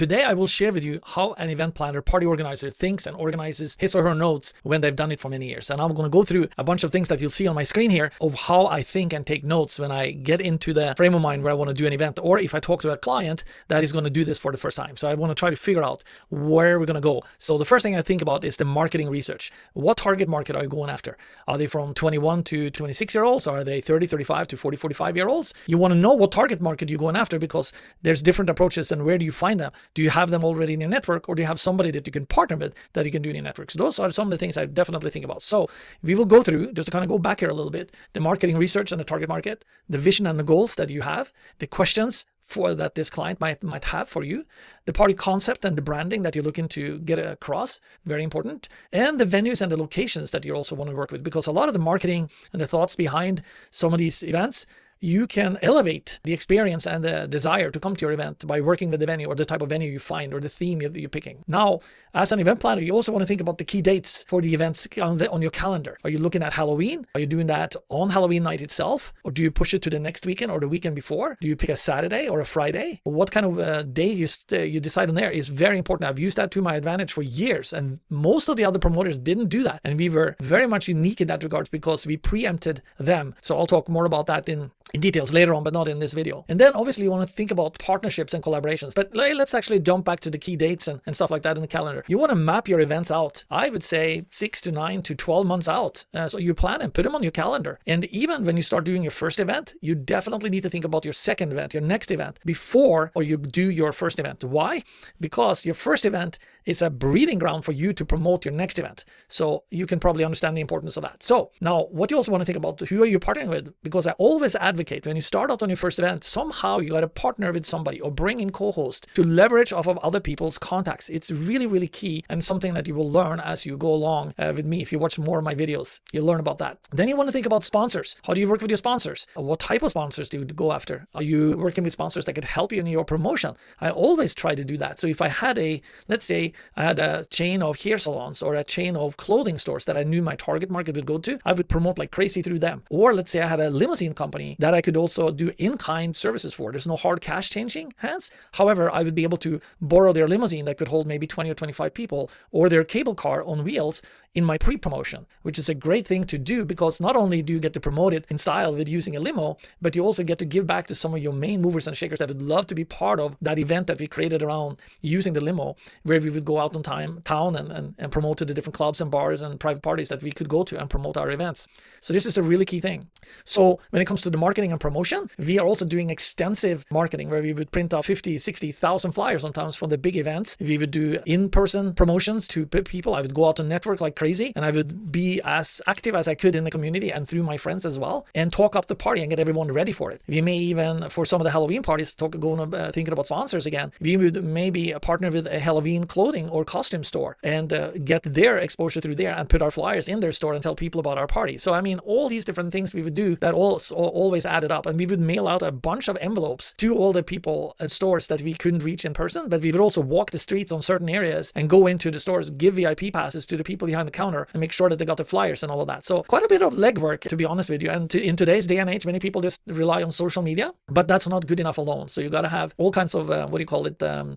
Today, I will share with you how an event planner, party organizer thinks and organizes his or her notes when they've done it for many years. And I'm going to go through a bunch of things that you'll see on my screen here of how I think and take notes when I get into the frame of mind where I want to do an event, or if I talk to a client that is going to do this for the first time. So I want to try to figure out where we're going to go. So the first thing I think about is the marketing research. What target market are you going after? Are they from 21 to 26-year-olds? Are they 30, 35 to 40, 45-year-olds? You want to know what target market you're going after because there's different approaches, and where do you find them? Do you have them already in your network, or do you have somebody that you can partner with that you can do in your network? So those are some of the things I definitely think about. So we will go through, just to kind of go back here a little bit, the marketing research and the target market, the vision and the goals that you have, the questions for that this client might have for you, the party concept and the branding that you're looking to get across, very important, and the venues and the locations that you also want to work with, because a lot of the marketing and the thoughts behind some of these events, you can elevate the experience and the desire to come to your event by working with the venue or the type of venue you find or the theme you're picking. Now, as an event planner, you also want to think about the key dates for the events on your calendar. Are you looking at Halloween? Are you doing that on Halloween night itself? Or do you push it to the next weekend or the weekend before? Do you pick a Saturday or a Friday? What kind of day you decide on there is very important. I've used that to my advantage for years, and most of the other promoters didn't do that. And we were very much unique in that regards because we preempted them. So I'll talk more about that in details later on, but not in this video. And then obviously you want to think about partnerships and collaborations, but let's actually jump back to the key dates and stuff like that in the calendar. You want to map your events out, I would say 6 to 9 to 12 months out. So you plan and put them on your calendar. And even when you start doing your first event, you definitely need to think about your second event, your next event, before or you do your first event. Why? Because your first event is a breeding ground for you to promote your next event. So you can probably understand the importance of that. So now what you also want to think about, who are you partnering with? Because I always advocate when you start out on your first event, somehow you got to partner with somebody or bring in co-host to leverage off of other people's contacts. It's really, really key, and something that you will learn as you go along with me. If you watch more of my videos, you'll learn about that. Then you want to think about sponsors. How do you work with your sponsors? What type of sponsors do you go after? Are you working with sponsors that could help you in your promotion? I always try to do that. So if I had let's say I had a chain of hair salons or a chain of clothing stores that I knew my target market would go to, I would promote like crazy through them. Or let's say I had a limousine company that I could also do in-kind services for. There's no hard cash changing hands. However, I would be able to borrow their limousine that could hold maybe 20 or 25 people, or their cable car on wheels in my pre-promotion, which is a great thing to do because not only do you get to promote it in style with using a limo, but you also get to give back to some of your main movers and shakers that would love to be part of that event that we created around using the limo, where we would go out on town and promote to the different clubs and bars and private parties that we could go to and promote our events. So this is a really key thing. So when it comes to the marketing and promotion, we are also doing extensive marketing where we would print out 50, 60,000 flyers sometimes for the big events. We would do in-person promotions to people. I would go out and network like crazy, and I would be as active as I could in the community and through my friends as well, and talk up the party and get everyone ready for it. We may even, for some of the Halloween parties, thinking about sponsors again, we would maybe partner with a Halloween clothing or costume store and get their exposure through there and put our flyers in their store and tell people about our party. So I mean, all these different things we would do that always added up, and we would mail out a bunch of envelopes to all the people at stores that we couldn't reach in person, but we would also walk the streets on certain areas and go into the stores, give VIP passes to the people behind the counter and make sure that they got the flyers and all of that. So quite a bit of legwork, to be honest with you. And in today's day and age, many people just rely on social media, but that's not good enough alone. So you got to have all kinds of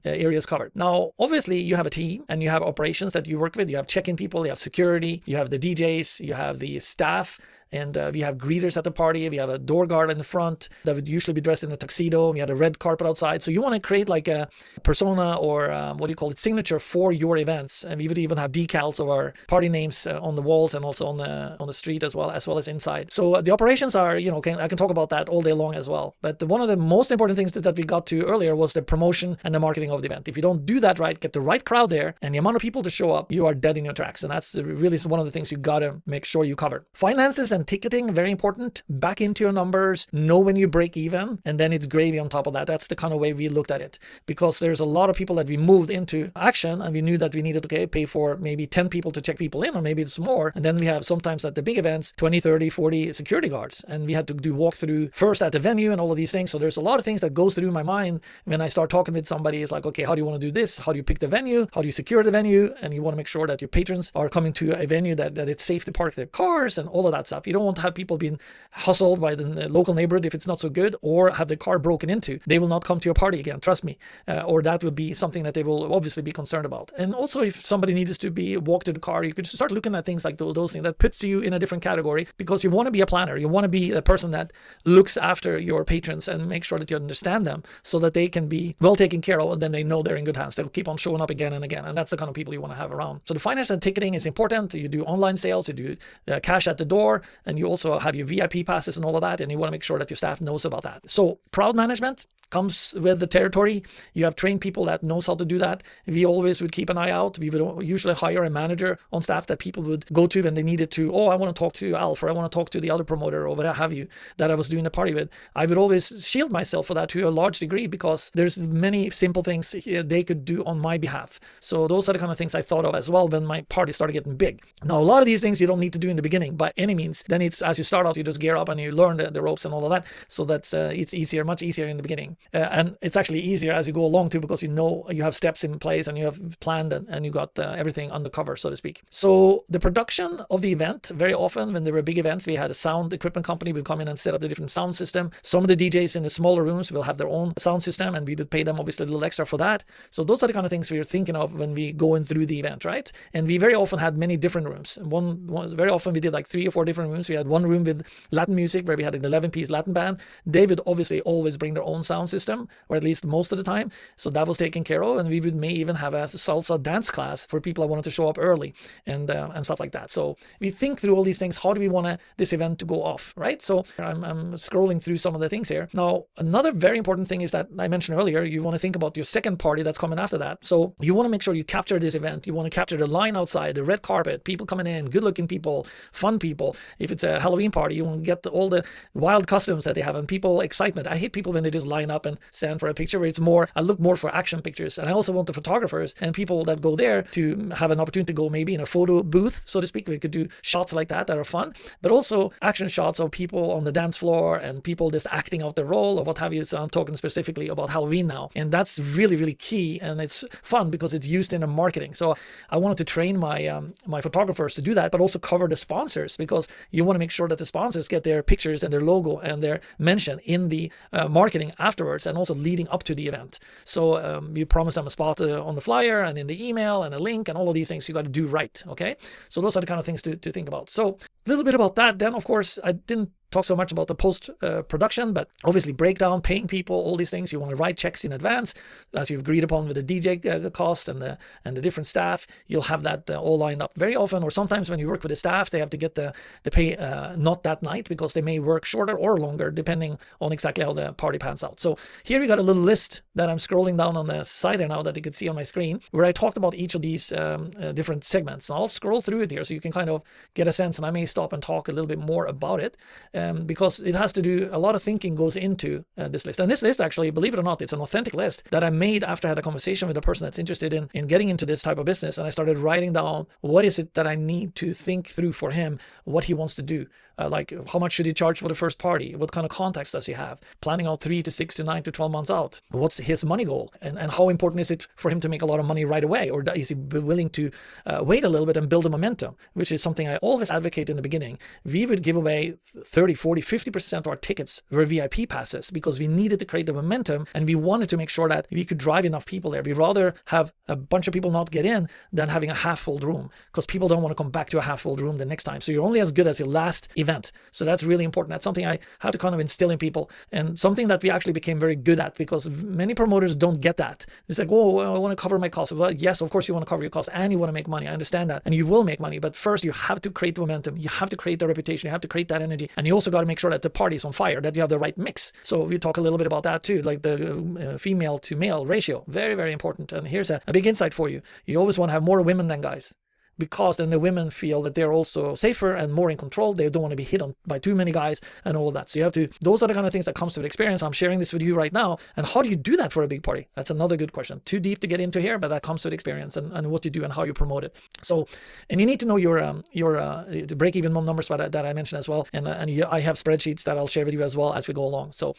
areas covered. Now, obviously you have a team and you have operations that you work with. You have check-in people, you have security, you have the DJs, you have the staff, and we have greeters at the party. We have a door guard in the front that would usually be dressed in a tuxedo. We had a red carpet outside. So you want to create like a persona or signature for your events. And we would even have decals of our party names on the walls and also on the street as well as inside. So the operations are, I can talk about that all day long as well. But one of the most important things that we got to earlier was the promotion and the marketing of the event. If you don't do that right, get the right crowd there and the amount of people to show up, you are dead in your tracks. And that's really one of the things you got to make sure you cover. Finances and ticketing, very important. Back into your numbers, know when you break even, and then it's gravy on top of that. That's the kind of way we looked at it, because there's a lot of people that we moved into action and we knew that we needed to pay for maybe 10 people to check people in, or maybe it's more. And then we have sometimes at the big events 20, 30, 40 security guards, and we had to do walkthrough first at the venue and all of these things. So there's a lot of things that goes through my mind when I start talking with somebody. It's like, okay, how do you want to do this? How do you pick the venue? How do you secure the venue? And you want to make sure that your patrons are coming to a venue that it's safe to park their cars and all of that stuff. don't want to have people being hustled by the local neighborhood if it's not so good, or have their car broken into. They will not come to your party again, trust me. Or that will be something that they will obviously be concerned about. And also, if somebody needs to be walked to the car, you could start looking at things like those things. That puts you in a different category, because you want to be a planner. You want to be a person that looks after your patrons and make sure that you understand them, so that they can be well taken care of, and then they know they're in good hands. They'll keep on showing up again and again, and that's the kind of people you want to have around. So the finance and ticketing is important. You do online sales, you do cash at the door, and you also have your VIP passes and all of that, and you want to make sure that your staff knows about that. So crowd management comes with the territory. You have trained people that knows how to do that. We always would keep an eye out. We would usually hire a manager on staff that people would go to when they needed to. Oh, I want to talk to Alf, or I want to talk to the other promoter, or whatever have you, that I was doing the party with. I would always shield myself for that to a large degree, because there's many simple things they could do on my behalf. So those are the kind of things I thought of as well when my party started getting big. Now, a lot of these things you don't need to do in the beginning by any means. Then it's, as you start out, you just gear up and you learn the ropes and all of that. So that's it's easier, much easier in the beginning. And it's actually easier as you go along too, because you know you have steps in place and you have planned and you got everything under cover, so to speak. So the production of the event, very often when there were big events, we had a sound equipment company would come in and set up the different sound system. Some of the DJs in the smaller rooms will have their own sound system, and we would pay them obviously a little extra for that. So those are the kind of things we're thinking of when we go in through the event, right? And we very often had many different rooms. Very often we did like 3 or 4 different rooms. We had one room with Latin music where we had an 11-piece Latin band. They would obviously always bring their own sound system, or at least most of the time. So that was taken care of. And we may even have a salsa dance class for people that wanted to show up early and stuff like that. So we think through all these things. How do we want this event to go off, right? So I'm scrolling through some of the things here. Now, another very important thing is that I mentioned earlier, you want to think about your second party that's coming after that. So you want to make sure you capture this event. You want to capture the line outside, the red carpet, people coming in, good looking people, fun people. If it's a Halloween party, you want to get all the wild costumes that they have and people excitement. I hate people when they just line up and stand for a picture, where it's more, I look more for action pictures. And I also want the photographers and people that go there to have an opportunity to go maybe in a photo booth, so to speak. We could do shots like that are fun, but also action shots of people on the dance floor and people just acting out their role or what have you. So I'm talking specifically about Halloween now. And that's really, really key. And it's fun because it's used in the marketing. So I wanted to train my my photographers to do that, but also cover the sponsors, because you want to make sure that the sponsors get their pictures and their logo and their mention in the marketing afterwards, and also leading up to the event. So you promise them a spot on the flyer and in the email and a link and all of these things you got to do right. Okay. So those are the kind of things to think about. So a little bit about that. Then, of course, I didn't talk so much about the post production, but obviously breakdown, paying people, all these things. You want to write checks in advance, as you've agreed upon with the DJ cost and the different staff. You'll have that all lined up. Very often, or sometimes when you work with the staff, they have to get the pay not that night, because they may work shorter or longer depending on exactly how the party pans out. So here we got a little list that I'm scrolling down on the side here now that you can see on my screen, where I talked about each of these different segments. And I'll scroll through it here so you can kind of get a sense, and I may stop and talk a little bit more about it. Because it has to do, a lot of thinking goes into this list. And this list, actually, believe it or not, it's an authentic list that I made after I had a conversation with a person that's interested in getting into this type of business. And I started writing down, what is it that I need to think through for him, what he wants to do. Like, how much should he charge for the first party? What kind of contacts does he have? Planning out 3 to 6 to 9 to 12 months out. What's his money goal? And how important is it for him to make a lot of money right away? Or is he willing to wait a little bit and build a momentum? Which is something I always advocate in the beginning. We would give away 30, 40, 50% of our tickets were VIP passes, because we needed to create the momentum, and we wanted to make sure that we could drive enough people there. We'd rather have a bunch of people not get in than having a half-full room, because people don't want to come back to a half-full room the next time. So you're only as good as your last event. So that's really important. That's something I had to kind of instill in people, and something that we actually became very good at, because many promoters don't get that. It's like, oh, I want to cover my costs. Well, yes, of course you want to cover your costs and you want to make money. I understand that. And you will make money. But first you have to create the momentum. You have to create the reputation. You have to create that energy. And you also got to make sure that the party is on fire, that you have the right mix. So we talk a little bit about that too, like the female to male ratio. Very, very important. And here's a big insight for you. You always want to have more women than guys, because then the women feel that they're also safer and more in control. They don't want to be hit on by too many guys and all of that. So you have to, those are the kind of things that comes with experience. I'm sharing this with you right now. And how do you do that for a big party? That's another good question. Too deep to get into here, but that comes with experience and what you do and how you promote it. So, and you need to know your break-even numbers that I mentioned as well. And I have spreadsheets that I'll share with you as well as we go along. So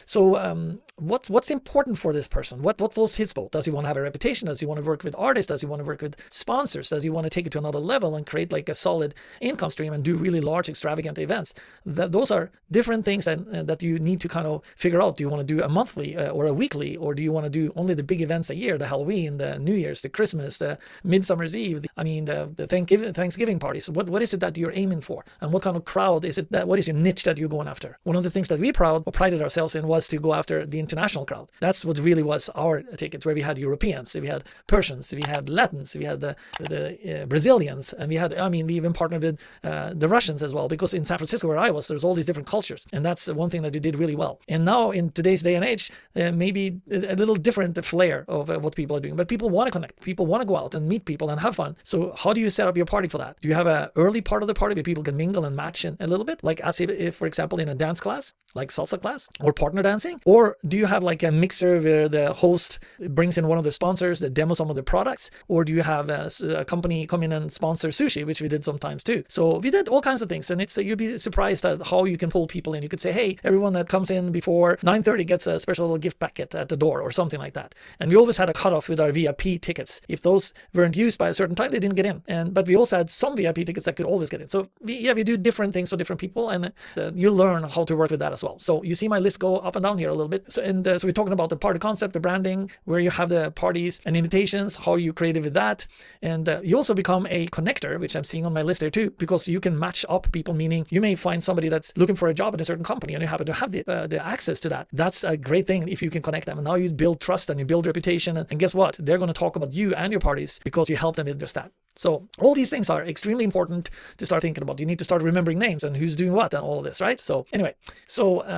what's important for this person? What floats his boat? Does he want to have a reputation? Does he want to work with artists? Does he want to work with sponsors? Does he want to take it to another level and create like a solid income stream and do really large extravagant events. Those are different things that you need to kind of figure out. Do you want to do a monthly or a weekly, or do you want to do only the big events a year, the Halloween, the New Year's, the Christmas, the Midsummer's Eve, the Thanksgiving parties? What is it that you're aiming for, and what kind of crowd is it? What is your niche that you're going after? One of the things that we prided ourselves in was to go after the international crowd. That's what really was our ticket, where we had Europeans, we had Persians, we had Latins, we had the Brazilians, and we even partnered with the Russians as well, because in San Francisco where I was, there's all these different cultures, and that's one thing that we did really well. And now in today's day and age, maybe a little different flair of what people are doing, but people want to connect, people want to go out and meet people and have fun. So how do you set up your party for that? Do you have an early part of the party where people can mingle and match in a little bit, like as if for example in a dance class, like salsa class or partner dancing? Or do you have like a mixer where the host brings in one of the sponsors that demo some of the products? Or do you have a company come in and sponsor sushi, which we did sometimes too? So we did all kinds of things, and you'd be surprised at how you can pull people in. You could say, hey, everyone that comes in before 9:30 gets a special little gift packet at the door or something like that. And we always had a cutoff with our VIP tickets. If those weren't used by a certain time, they didn't get in. But we also had some VIP tickets that could always get in. So we do different things for different people, and you learn how to work with that as well. So you see my list go up and down here a little bit. So we're talking about the party concept, the branding, where you have the parties and invitations, how you created with that. And you also become a connector, which I'm seeing on my list there too, because you can match up people, meaning you may find somebody that's looking for a job at a certain company and you happen to have the access to that. That's a great thing if you can connect them. And now you build trust and you build reputation. And guess what? They're going to talk about you and your parties because you help them with just that. So all these things are extremely important to start thinking about. You need to start remembering names and who's doing what and all of this, right? So anyway,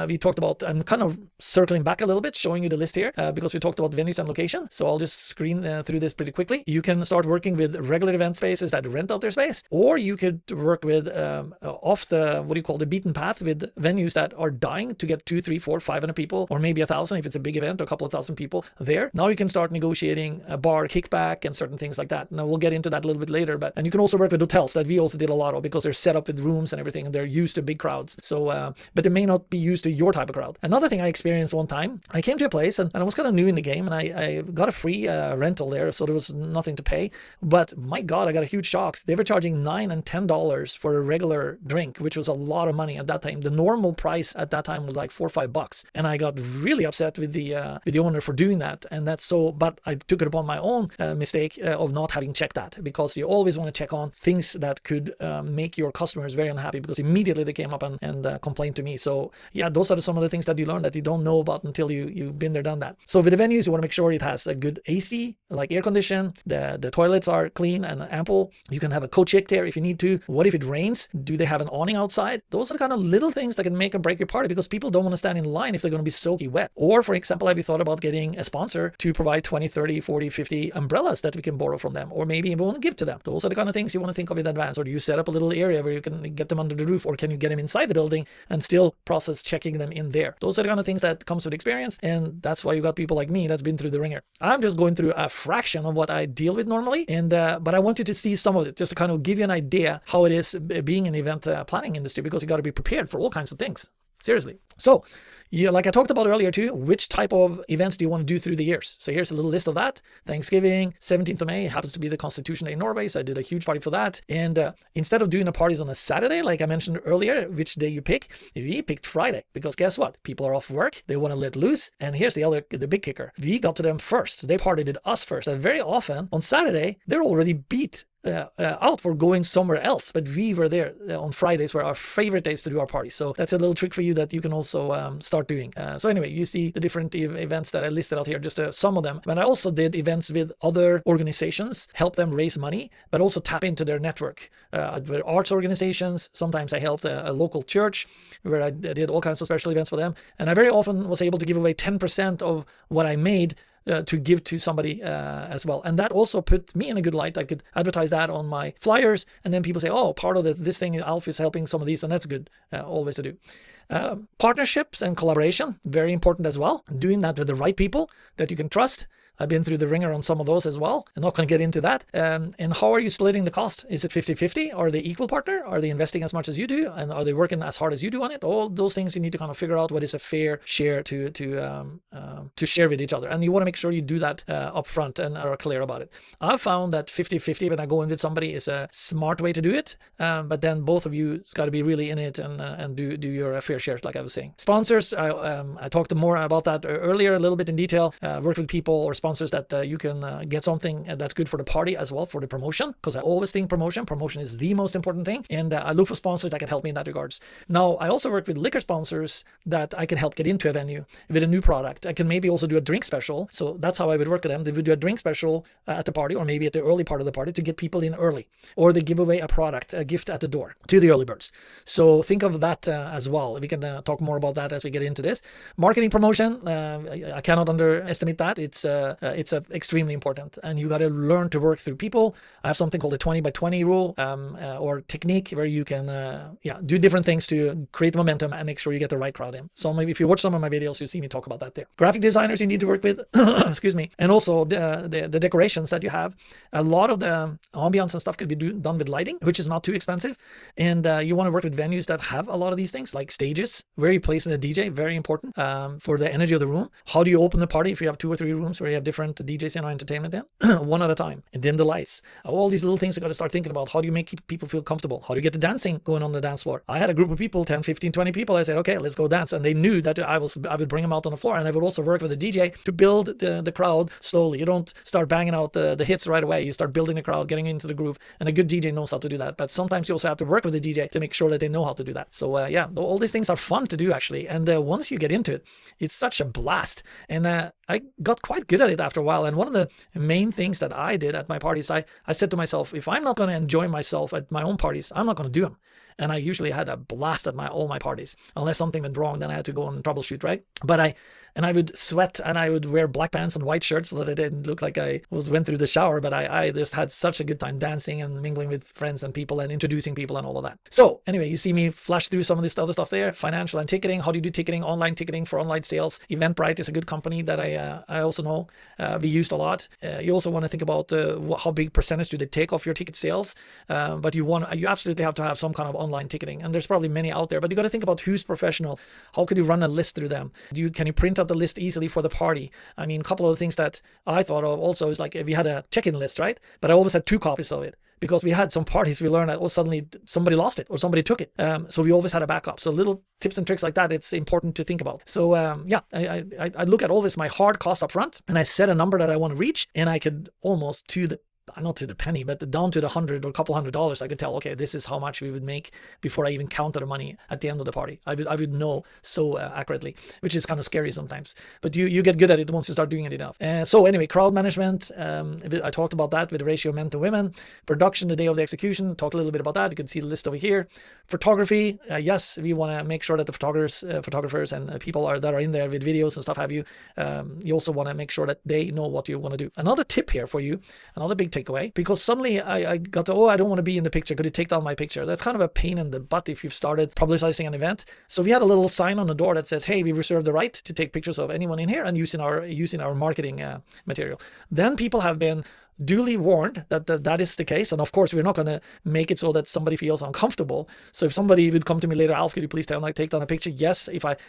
we talked about, I'm kind of circling back a little bit, showing you the list here because we talked about venues and location. So I'll just screen through this pretty quickly. You can start working with regular event spaces that rent out their space, or you could work with off the beaten path with venues that are dying to get 2, 3, 4, 500 people, or maybe 1,000 if it's a big event, or a couple of thousand people there. Now you can start negotiating a bar kickback and certain things like that. Now we'll get into that a little bit later, and you can also work with hotels that we also did a lot of, because they're set up with rooms and everything, and they're used to big crowds. So, but they may not be used to your type of crowd. Another thing I experienced one time, I came to a place and I was kind of new in the game, and I got a free rental there, so there was nothing to pay. But my God, I got a huge shock. They were charging $9 and $10 for a regular drink, which was a lot of money at that time. The normal price at that time was like $4 or $5, and I got really upset with the owner for doing that. And that's so. But I took it upon my own mistake of not having checked that, because you always want to check on things that could make your customers very unhappy, because immediately they came up and complained to me. So yeah, those are some of the things that you learn that you don't know about until you've been there, done that. So with the venues, you want to make sure it has a good AC, like air condition. The toilets are clean and ample. You can have a coat check there if you need to. What if it rains? Do they have an awning outside? Those are the kind of little things that can make or break your party, because people don't want to stand in line if they're going to be soaking wet. Or for example, have you thought about getting a sponsor to provide 20, 30, 40, 50 umbrellas that we can borrow from them, or maybe even want to give to them? Those are the kind of things you want to think of in advance. Or do you set up a little area where you can get them under the roof, or can you get them inside the building and still process checking them in there? Those are the kind of things that comes with experience, and that's why you got people like me that's been through the ringer. I'm just going through a fraction of what I deal with normally, and but I want you to see some of it just to kind of give you an idea how it is being in the event planning industry, because you got to be prepared for all kinds of things. Seriously. So, like I talked about earlier too, which type of events do you want to do through the years? So here's a little list of that. Thanksgiving, 17th of May, happens to be the Constitution Day in Norway, so I did a huge party for that. And instead of doing the parties on a Saturday, like I mentioned earlier, which day you pick, we picked Friday, because guess what? People are off work, they want to let loose, and here's the big kicker. We got to them first. They partied with us first, and very often on Saturday, they're already beat out for going somewhere else, but we were there on Fridays, were our favorite days to do our parties. So that's a little trick for you that you can also start doing. So anyway, you see the different events that I listed out here, just some of them. But I also did events with other organizations, help them raise money, but also tap into their network. With arts organizations, sometimes I helped a local church where I did all kinds of special events for them, and I very often was able to give away 10% of what I made to give to somebody as well. And that also put me in a good light. I could advertise that on my flyers, and then people say, oh, part of this thing, Alf is helping some of these, and that's good always to do. Partnerships and collaboration, very important as well. Doing that with the right people that you can trust. I've been through the ringer on some of those as well. I'm not going to get into that. And how are you splitting the cost? Is it 50-50? Are they equal partner? Are they investing as much as you do? And are they working as hard as you do on it? All those things you need to kind of figure out what is a fair share to share with each other. And you want to make sure you do that up front and are clear about it. I've found that 50-50 when I go in with somebody is a smart way to do it. But then both of you got to be really in it and do your fair share, like I was saying. Sponsors, I talked more about that earlier a little bit in detail. Work with people or sponsors that you can get something that's good for the party as well, for the promotion, because I always think promotion is the most important thing. And I look for sponsors that can help me in that regards. Now, I also work with liquor sponsors that I can help get into a venue with a new product. I can maybe also do a drink special. So that's how I would work with them. They would do a drink special at the party, or maybe at the early part of the party to get people in early, or they give away a product, a gift at the door to the early birds. So think of that as well. We can talk more about that as we get into this. Marketing promotion, I cannot underestimate that. It's extremely important, and you got to learn to work through people. I have something called the 20-by-20 rule or technique, where you can do different things to create momentum and make sure you get the right crowd in. So maybe if you watch some of my videos, you see me talk about that there. Graphic designers you need to work with, excuse me, and also the decorations that you have. A lot of the ambiance and stuff could be done with lighting, which is not too expensive. And you want to work with venues that have a lot of these things, like stages, where you place in a DJ, very important for the energy of the room. How do you open the party if you have 2 or 3 rooms where you have different DJs and entertainment in? One at a time, and dim the lights. All these little things you got to start thinking about. How do you make people feel comfortable? How do you get the dancing going on the dance floor? I had a group of people, 10, 15, 20 people. I said, okay, let's go dance. And they knew that I would bring them out on the floor, and I would also work with the DJ to build the crowd slowly. You don't start banging out the hits right away. You start building the crowd, getting into the groove, and a good DJ knows how to do that. But sometimes you also have to work with the DJ to make sure that they know how to do that. So all these things are fun to do, actually. And once you get into it, it's such a blast. And I got quite good at it after a while. And one of the main things that I did at my parties, I said to myself, if I'm not going to enjoy myself at my own parties, I'm not going to do them. And I usually had a blast at all my parties. Unless something went wrong, then I had to go and troubleshoot, right? But I would sweat, and I would wear black pants and white shirts so that it didn't look like I went through the shower. But I just had such a good time dancing and mingling with friends and people and introducing people and all of that. So anyway, you see me flash through some of this other stuff there. Financial and ticketing. How do you do ticketing? Online ticketing for online sales. Eventbrite is a good company that I also know we used a lot. You also want to think about how big percentage do they take off your ticket sales. But you absolutely have to have some kind of online ticketing, and there's probably many out there. But you got to think about who's professional. How could you run a list through them? Can you print out the list easily for the party? I mean, a couple of the things that I thought of also is like, if we had a check-in list, right? But I always had 2 copies of it, because we had some parties we learned that suddenly somebody lost it or somebody took it. So we always had a backup. So little tips and tricks like that, it's important to think about. So I look at all this, my hard cost up front, and I set a number that I want to reach, and I could almost not to the penny, but down to the $100 or a couple $100, I could tell, okay, this is how much we would make before I even counted the money at the end of the party. I would know so accurately, which is kind of scary sometimes. But you get good at it once you start doing it enough. So anyway, crowd management, I talked about that with the ratio of men to women. Production the day of the execution, talked a little bit about that. You can see the list over here. Photography, yes, we want to make sure that the photographers and people that are in there with videos and stuff you also want to make sure that they know what you want to do. Another tip here for you, another big takeaway, because suddenly I got to, I don't want to be in the picture. Could you take down my picture? That's kind of a pain in the butt if you've started publicizing an event. So we had a little sign on the door that says, hey, we reserve the right to take pictures of anyone in here and using our marketing material. Then people have been duly warned that is the case. And of course, we're not going to make it so that somebody feels uncomfortable. So if somebody would come to me later, Alf, could you please take down a picture? Yes,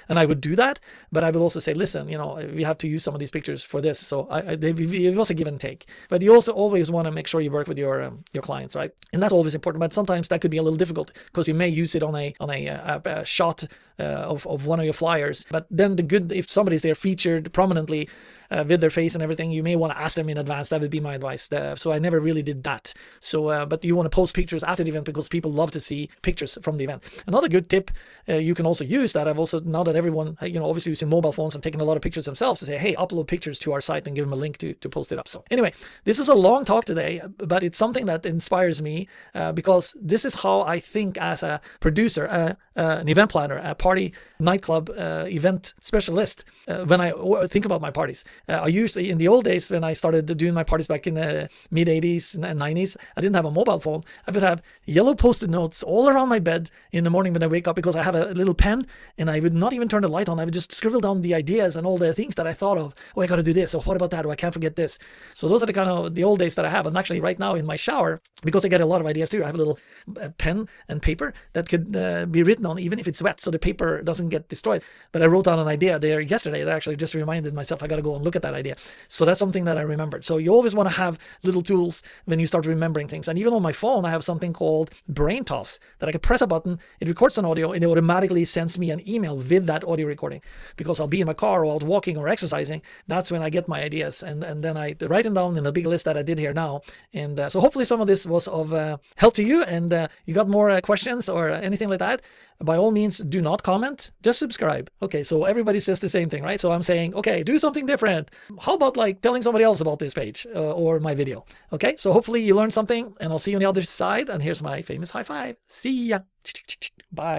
I would do that. But I would also say, listen, we have to use some of these pictures for this. So it was a give and take. But you also always want to make sure you work with your clients, right? And that's always important. But sometimes that could be a little difficult because you may use it on a shot of one of your flyers. But then if somebody's there featured prominently with their face and everything, you may want to ask them in advance. That would be my advice. So I never really did that. So, but you want to post pictures after the event because people love to see pictures from the event. Another good tip you can also use that I've also, now that everyone, obviously using mobile phones and taking a lot of pictures themselves, to say, hey, upload pictures to our site and give them a link to post it up. So anyway, this is a long talk today, but it's something that inspires me because this is how I think as a producer, an event planner, a party, nightclub, event specialist, when I think about my parties. I usually, in the old days when I started doing my parties back in the mid 80s and 90s, I didn't have a mobile phone. I would have yellow post-it notes all around my bed in the morning when I wake up, because I have a little pen, and I would not even turn the light on. I would just scribble down the ideas and all the things that I thought of. Oh, I got to do this. Oh, what about that? Oh, I can't forget this. So those are the kind of the old days that I have. And actually right now in my shower, because I get a lot of ideas too, I have a little pen and paper that could be written on, even if it's wet, so the paper doesn't get destroyed. But I wrote down an idea there yesterday that actually just reminded myself I got to go and look at that idea. So that's something that I remembered. So you always want to have little tools when you start remembering things. And even on my phone, I have something called Brain Toss that I can press a button, it records an audio, and it automatically sends me an email with that audio recording, because I'll be in my car or out walking or exercising. That's when I get my ideas, and then I write them down in the big list that I did here now. And so hopefully some of this was of help to you, and you got more questions or anything like that, by all means, do not comment, just subscribe. Okay, so everybody says the same thing, right? So I'm saying, okay, do something different. How about like telling somebody else about this page or my video? Okay, so hopefully you learned something, and I'll see you on the other side. And here's my famous high five. See ya. Bye.